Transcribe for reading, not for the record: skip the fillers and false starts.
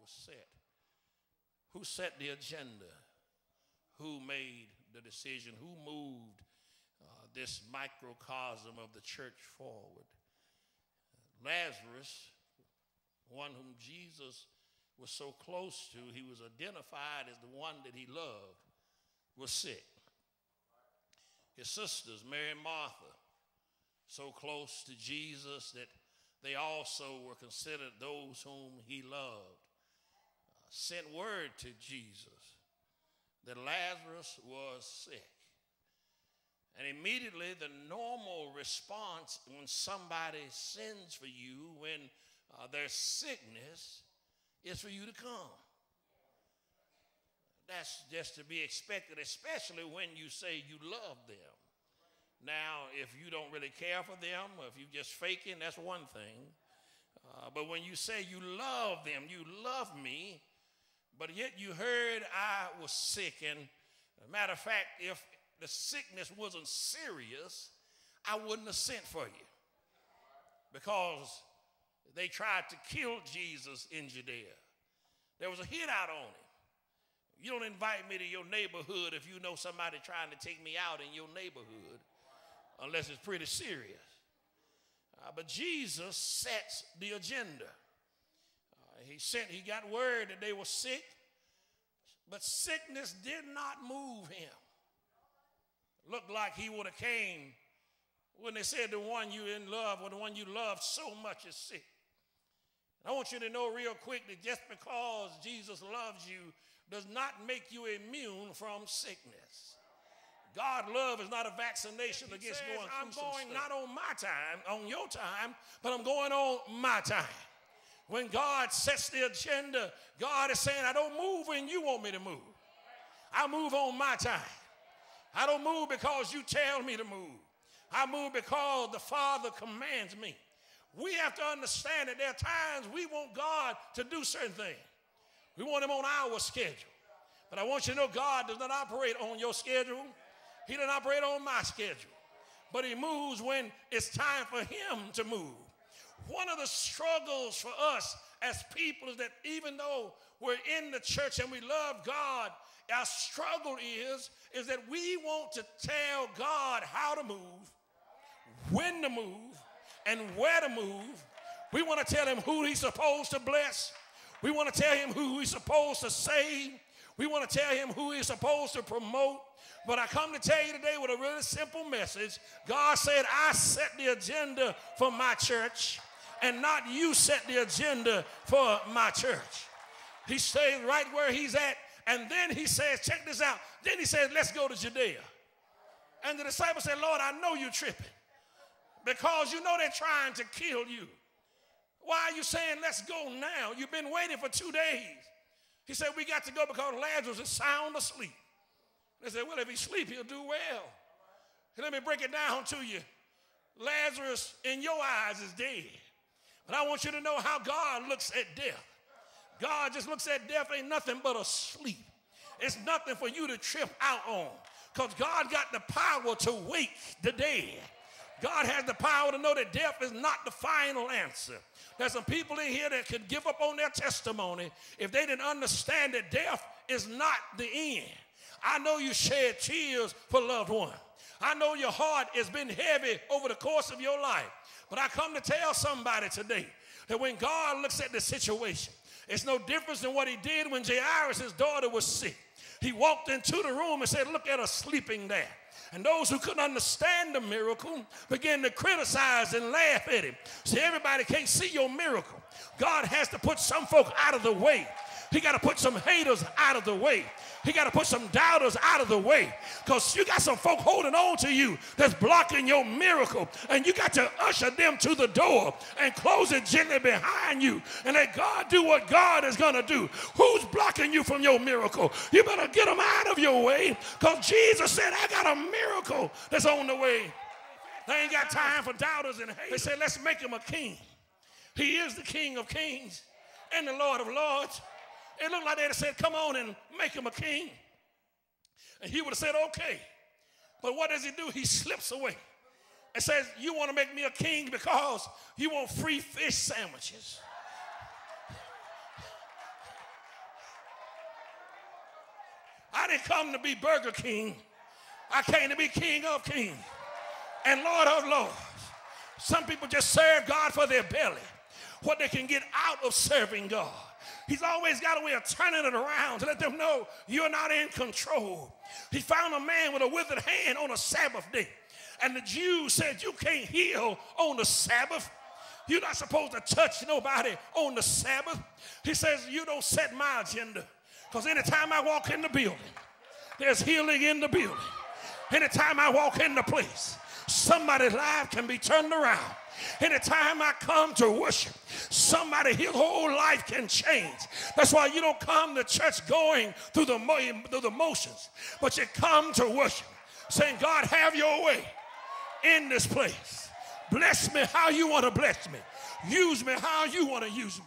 was set. Who set the agenda? Who made the decision? Who moved this microcosm of the church forward? Lazarus, one whom Jesus was so close to, he was identified as the one that he loved, was sick. His sisters, Mary and Martha, so close to Jesus that they also were considered those whom he loved, sent word to Jesus that Lazarus was sick. And immediately the normal response when somebody sends for you, when there's sickness, is for you to come. That's just to be expected, especially when you say you love them. Now, if you don't really care for them, or if you're just faking, that's one thing. But when you say you love them, you love me, but yet you heard I was sick. And as a matter of fact, if the sickness wasn't serious, I wouldn't have sent for you. Because they tried to kill Jesus in Judea. There was a hit out on him. You don't invite me to your neighborhood if you know somebody trying to take me out in your neighborhood, unless it's pretty serious. But Jesus sets the agenda. He got word that they were sick, but sickness did not move him. Looked like he would have came when they said the one you in love or the one you love so much is sick. I want you to know real quick that just because Jesus loves you does not make you immune from sickness. God's love is not a vaccination against going through I'm going not on my time, on your time, but I'm going on my time. When God sets the agenda, God is saying, I don't move when you want me to move. I move on my time. I don't move because you tell me to move. I move because the Father commands me. We have to understand that there are times we want God to do certain things. We want him on our schedule. But I want you to know God does not operate on your schedule. He doesn't operate on my schedule. But he moves when it's time for him to move. One of the struggles for us as people is that even though we're in the church and we love God, our struggle is that we want to tell God how to move, when to move, and where to move. We want to tell him who he's supposed to bless. We want to tell him who he's supposed to save. We want to tell him who he's supposed to promote. But I come to tell you today with a really simple message. God said, I set the agenda for my church, and not you set the agenda for my church. He stays right where he's at, and then he says, check this out. Then he says, let's go to Judea. And the disciples said, Lord, I know you're tripping, because you know they're trying to kill you. Why are you saying let's go now? You've been waiting for 2 days. He said, we got to go because Lazarus is sound asleep. They said, well, if he's asleep, he'll do well. Let me break it down to you. Lazarus, in your eyes, is dead. But I want you to know how God looks at death. God just looks at death ain't nothing but a sleep. It's nothing for you to trip out on, because God got the power to wake the dead. God has the power to know that death is not the final answer. There's some people in here that could give up on their testimony if they didn't understand that death is not the end. I know you shed tears for loved ones. I know your heart has been heavy over the course of your life. But I come to tell somebody today that when God looks at the situation, it's no different than what he did when Jairus' daughter was sick. He walked into the room and said, look at her sleeping there. And those who couldn't understand the miracle began to criticize and laugh at him. See, everybody can't see your miracle. God has to put some folk out of the way. He got to put some haters out of the way. He got to put some doubters out of the way, because you got some folk holding on to you that's blocking your miracle, and you got to usher them to the door and close it gently behind you and let God do what God is going to do. Who's blocking you from your miracle? You better get them out of your way, because Jesus said, I got a miracle that's on the way. They ain't got time for doubters and haters. They said, let's make him a king. He is the King of kings and the Lord of lords. It looked like they'd have said, come on and make him a king. And he would have said, okay. But what does he do? He slips away and says, you want to make me a king because you want free fish sandwiches. I didn't come to be Burger King. I came to be King of Kings and Lord of Lords. Some people just serve God for their belly, what they can get out of serving God. He's always got a way of turning it around to let them know you're not in control. He found a man with a withered hand on a Sabbath day. And the Jews said, you can't heal on the Sabbath. You're not supposed to touch nobody on the Sabbath. He says, you don't set my agenda. Because anytime I walk in the building, there's healing in the building. Anytime I walk in the place, somebody's life can be turned around. Anytime I come to worship, somebody, his whole life can change. That's why you don't come to church going through the motions, but you come to worship, saying, God, have your way in this place. Bless me how you want to bless me. Use me how you want to use me.